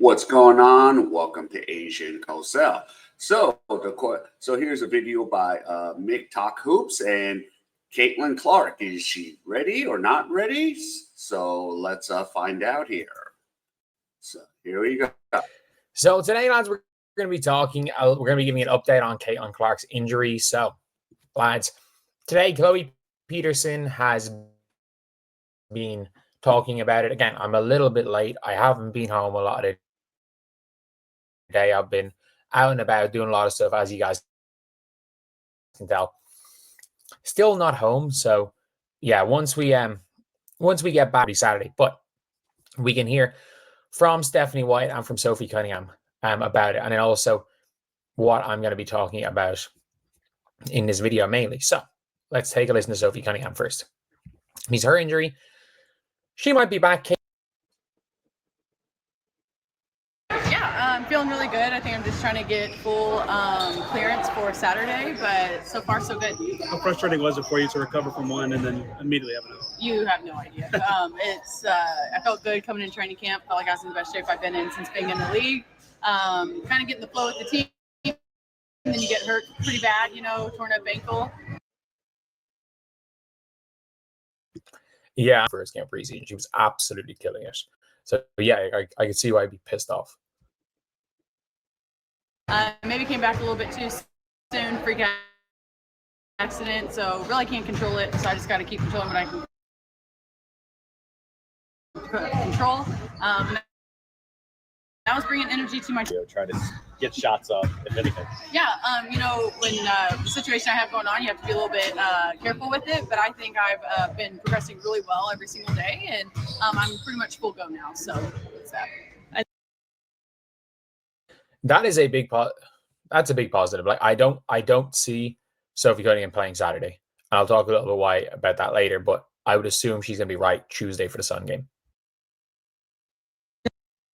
What's going on? Welcome to Asian Cosell. So here's a video by Mick Talk Hoops and Cailtin Clark. Is she ready or not ready? So let's find out here. So here we go. So today, lads, we're going to be talking. We're going to be giving an update on Cailtin Clark's injury. So, lads, today Chloe Peterson has been talking about it. Again, I'm a little bit late. I haven't been home a lot of the day. I've been out and about doing a lot of stuff, as you guys can tell. Still not home. So, yeah, once we get back, it'll be Saturday. But we can hear from Stephanie White and from Sophie Cunningham about it, and then also what I'm going to be talking about in this video mainly. So let's take a listen to Sophie Cunningham first. It's her injury. She might be back. Yeah, I'm feeling really good. I think I'm just trying to get full clearance for Saturday, but so far so good. How frustrating was it for you to recover from one and then immediately have another? You have no idea. I felt good coming into training camp. Felt like I was in the best shape I've been in since being in the league. Kind of getting the flow with the team. And then you get hurt pretty bad, torn up ankle. Yeah, first camp preseason, she was absolutely killing it. So yeah, I could see why I'd be pissed off. Maybe came back a little bit too soon, freak accident. So really can't control it. So I just got to keep controlling what I can control. That was bringing energy to my try to get shots up, if anything. Yeah, when the situation I have going on, you have to be a little bit careful with it. But I think I've been progressing really well every single day, and I'm pretty much full go now. So that's that. That is a big that's a big positive. Like I don't see Sophie Cunningham playing Saturday. And I'll talk a little bit why about that later, but I would assume she's gonna be right Tuesday for the Sun game.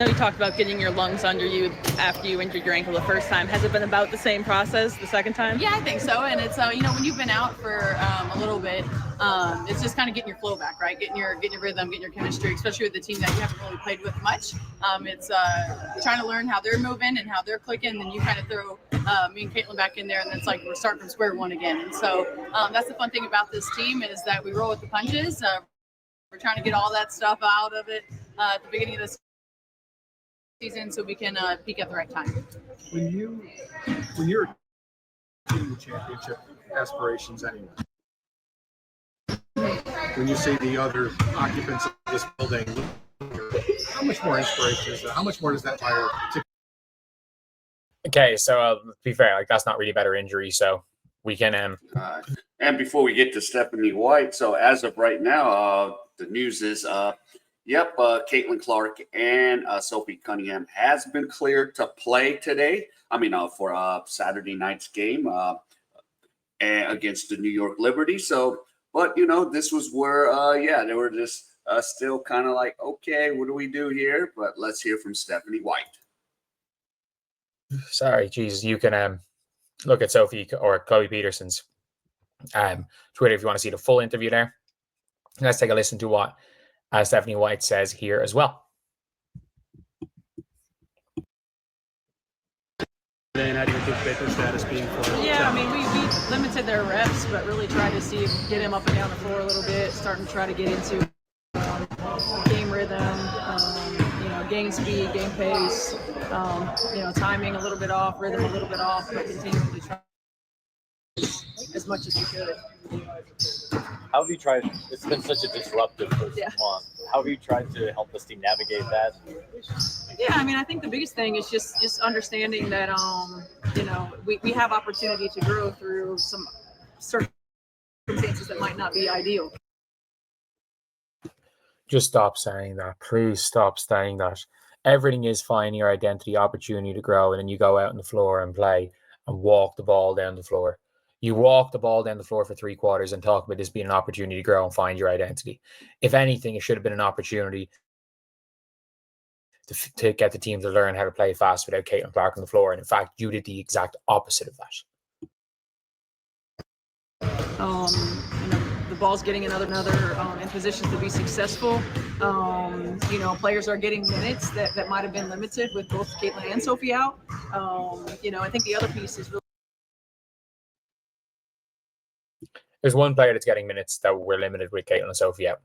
You talked about getting your lungs under you after you injured your ankle the first time. Has it been about the same process the second time? Yeah, I think so. And it's when you've been out for a little bit, it's just kind of getting your flow back, right? Getting your rhythm, getting your chemistry, especially with the team that you haven't really played with much. It's trying to learn how they're moving and how they're clicking. And then you kind of throw me and Cailtin back in there, and it's like we're starting from square one again. And so that's the fun thing about this team is that we roll with the punches. We're trying to get all that stuff out of it at the beginning of the season so we can peak at the right time. When you're achieving the championship aspirations anyway, when you see the other occupants of this building, how much more inspiration is that? How much more does that fire? Okay, so to be fair, like that's not really about her injury, so we can and before we get to Stephanie White, so as of right now, the news is Cailtin Clark and Sophie Cunningham has been cleared to play today. For Saturday night's game against the New York Liberty. So, but this was where they were just still kind of like, okay, what do we do here? But let's hear from Stephanie White. Sorry, Jesus, you can look at Sophie or Chloe Peterson's Twitter if you want to see the full interview there. Let's take a listen to what Stephanie White says here as well. And how do you anticipate their status being for? Yeah, we limited their reps, but really tried to get him up and down the floor a little bit, starting to try to get into game rhythm, game speed, game pace, timing a little bit off, rhythm a little bit off, but continuing to try as much as we could. How have you tried? It's been such a disruptive first month. How have you tried to help this team navigate that? Yeah, I think the biggest thing is just understanding that we have opportunity to grow through some circumstances that might not be ideal. Just stop saying that. Please stop saying that. Everything is finding your identity, opportunity to grow, and then you go out on the floor and play and walk the ball down the floor. You walk the ball down the floor for 3 quarters and talk about this being an opportunity to grow and find your identity. If anything, it should have been an opportunity to get the team to learn how to play fast without Cailtin Clark on the floor. And in fact, you did the exact opposite of that. the ball's getting another in positions to be successful. Players are getting minutes that might have been limited with both Cailtin and Sophie out. I think the other piece is really There's one player that's getting minutes that we're limited with Cailtin and Sophie out.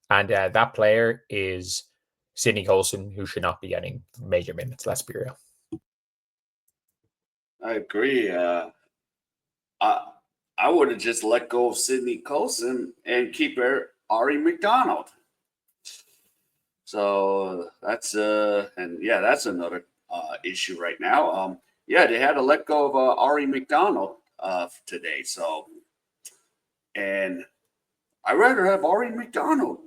And that player is Sydney Colson, who should not be getting major minutes. Let's be real. I agree. I would have just let go of Sydney Colson and keep her Aari McDonald. So that's that's another issue right now. They had to let go of Aari McDonald today. So, and I'd rather have Aari McDonald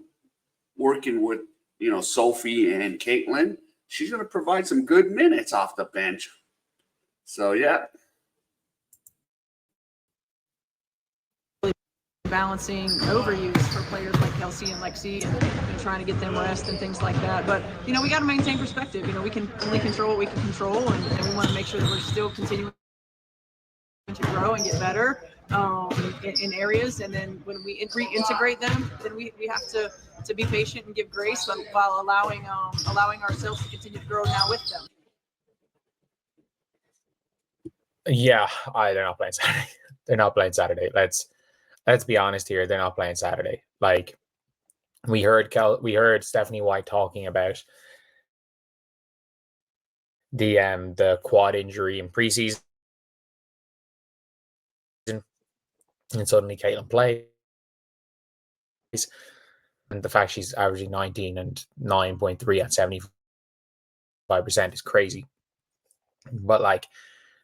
working with Sophie and Cailtin. She's going to provide some good minutes off the bench. So yeah. balancing overuse for players like Kelsey and Lexi and trying to get them rest and things like that. But, we got to maintain perspective. We can only control what we can control, and we want to make sure that we're still continuing to grow and get better in areas. And then when we reintegrate them, then we have to be patient and give grace while allowing ourselves to continue to grow now with them. Yeah, they're not playing Saturday. They're not playing Saturday. Let's be honest here. They're not playing Saturday. Like we heard Stephanie White talking about the quad injury in preseason, and suddenly Cailtin plays, and the fact she's averaging 19 and 9.3 at 75% is crazy. But like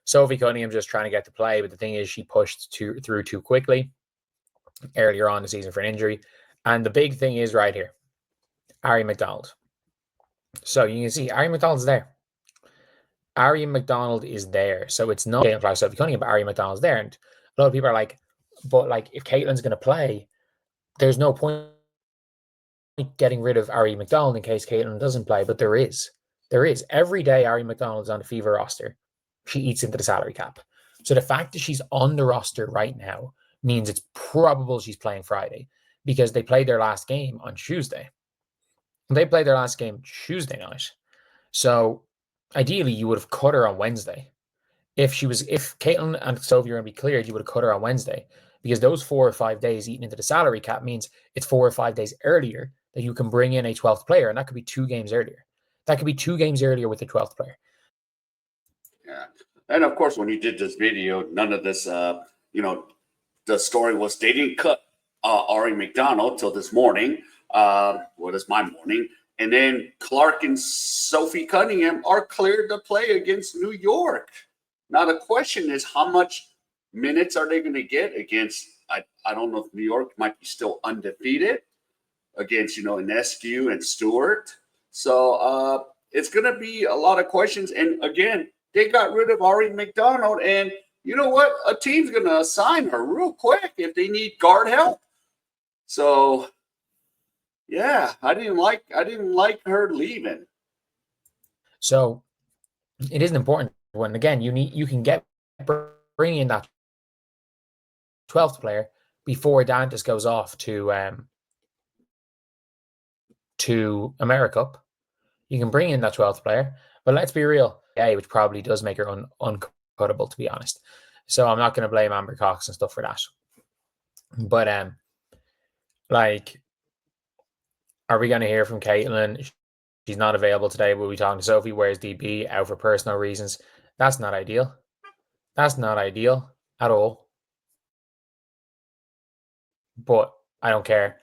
Sophie Cunningham just trying to get to play, but the thing is she pushed through too quickly earlier on in the season for an injury. And the big thing is right here, Aari McDonald. So you can see Aari McDonald's there. Aari McDonald is there. So it's not Cailtin Clark, Sophie Cunningham, but Aari McDonald's there. And a lot of people are like, but like if Caitlin's going to play, there's no point getting rid of Aari McDonald in case Cailtin doesn't play. But there is. Every day Aari McDonald's on the Fever roster, she eats into the salary cap. So the fact that she's on the roster right now means it's probable she's playing Friday, because they played their last game on Tuesday. They played their last game Tuesday night. So ideally you would have cut her on Wednesday. If Cailtin and Sophie were going to be cleared, you would have cut her on Wednesday, because those 4 or 5 days eaten into the salary cap means it's 4 or 5 days earlier that you can bring in a 12th player. And that could be 2 games earlier. That could be 2 games earlier with the 12th player. Yeah. And of course, when you did this video, none of this, the story was they didn't cut Aari McDonald till this morning. It's my morning. And then Clark and Sophie Cunningham are cleared to play against New York. Now, the question is, how much minutes are they going to get against, I don't know if New York might be still undefeated against, Inescu and Stewart. So it's going to be a lot of questions. And again, they got rid of Aari McDonald, and you know what? A team's going to assign her real quick if they need guard help. So, yeah, I didn't like her leaving. So it isn't important when, again, you can bring in that 12th player before Dantas goes off to AmeriCup. You can bring in that 12th player, but let's be real, which probably does make her uncuttable, to be honest. So I'm not going to blame Amber Cox and stuff for that. But are we going to hear from Cailtin? She's not available today. We'll be talking to Sophie. Where's DB? Out for personal reasons. That's not ideal. That's not ideal at all. But I don't care.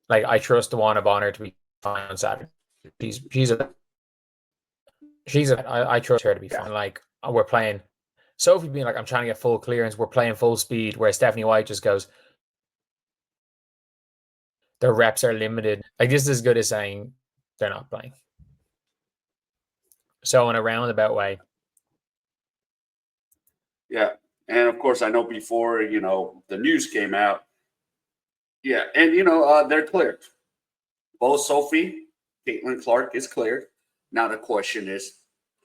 I trust the Wana Bonner to be fine on Saturday. I trust her to be fine. We're playing. Sophie being I'm trying to get full clearance. We're playing full speed. Where Stephanie White just goes, their reps are limited. This is as good as saying they're not playing. So in a roundabout way. Yeah. And of course, I know before, the news came out. Yeah. And, they're cleared. Both Sophie, Cailtin Clark is cleared. Now the question is,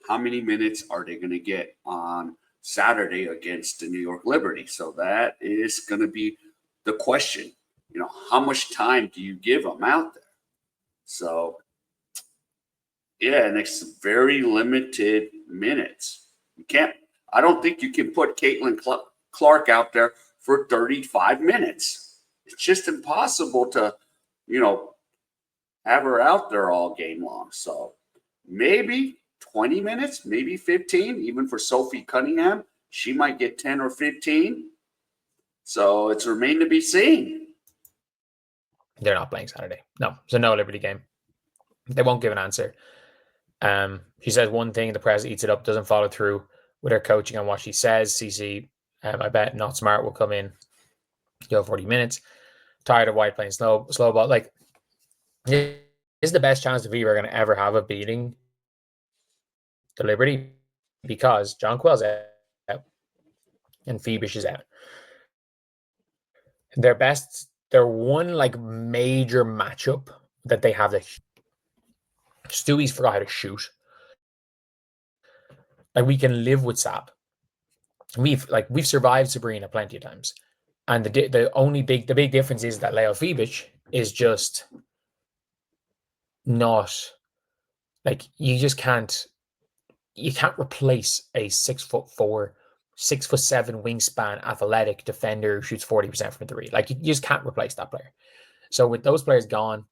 how many minutes are they going to get on Saturday against the New York Liberty? So that is going to be the question, how much time do you give them out there? So, yeah, and it's very limited minutes. I don't think you can put Cailtin Clark out there for 35 minutes. It's just impossible to, have her out there all game long. So maybe 20 minutes, maybe 15, even for Sophie Cunningham. She might get 10 or 15. So it's remained to be seen. They're not playing Saturday. No, it's a no Liberty game. They won't give an answer. She says one thing, the press eats it up, doesn't follow through with her coaching on what she says. CC, I bet Not Smart will come in, go 40 minutes. Tired of White playing slow ball. Like, this is the best chance the Viva are going to ever have of beating the Liberty, because John Quell's out and Phoebish is out. Their one like major matchup that they have, that Stewie's forgot how to shoot. Like, we can live with Sab. We've survived Sabrina plenty of times, and the big difference is that Leo Phoebish is just not, like, you can't replace a 6'4", 6'7" wingspan athletic defender who shoots 40% from three. Like, you just can't replace that player. So with those players gone,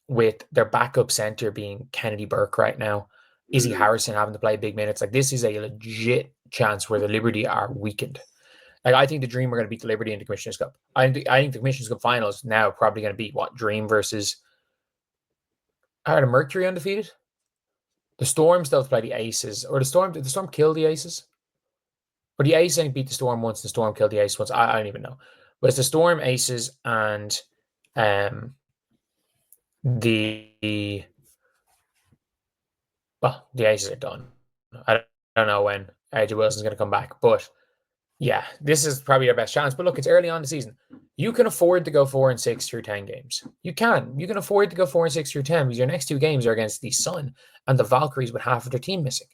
with their backup center being Kennedy Burke right now, Izzy Harrison having to play big minutes, like, this is a legit chance where the Liberty are weakened. Like, I think the Dream are going to beat the Liberty in the Commissioner's Cup. I think the Commissioner's Cup finals now probably going to be Dream versus, are the Mercury undefeated? The Storm still have to play the Aces. Or did the Storm kill the Aces? Or the Aces, I think, beat the Storm once, the Storm killed the Aces once. I don't even know. But it's the Storm, Aces, and the Aces are done. I don't know when AJ Wilson's going to come back. But yeah, this is probably our best chance. But look, it's early on in the season. You can afford to go 4-6 through 10 games. You can afford to go 4-6 through 10, because your next two games are against the Sun and the Valkyries with half of their team missing.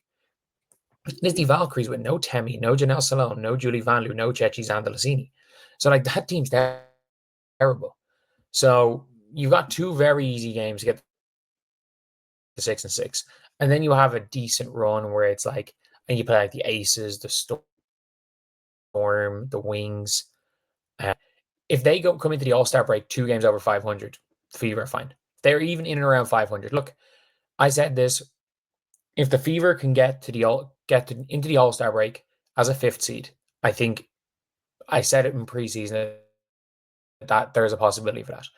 There's the Valkyries with no Temi, no Janelle Salone, no Julie Vanloo, no Chechi Zandalasini. So, like, that team's terrible. So you've got two very easy games to get the 6-6. And then you have a decent run where it's like, and you play like the Aces, the Storm, the Wings. If they come into the All-Star break 2 games over 500, the Fever are fine. They're even in and around 500. Look, I said this: if the Fever can get into the All-Star break as a 5th seed, I think I said it in preseason that there's a possibility for that,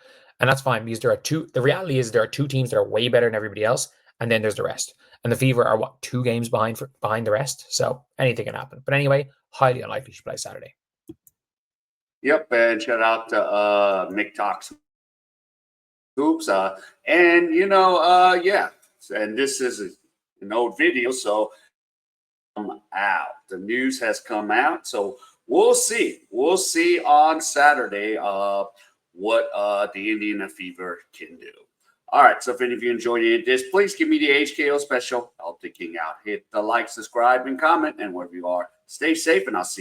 and that's fine, because there are two. The reality is there are 2 teams that are way better than everybody else, and then there's the rest. And the Fever are 2 games behind the rest, so anything can happen. But anyway, highly unlikely she plays Saturday. Yep, and shout out to Mick Talks Hoops. And yeah, and this is an old video, so out. The news has come out, so we'll see. We'll see on Saturday what the Indiana Fever can do. All right, so if any of you enjoyed this, please give me the HKO special. Help the king out. Hit the like, subscribe, and comment, and wherever you are, stay safe, and I'll see you.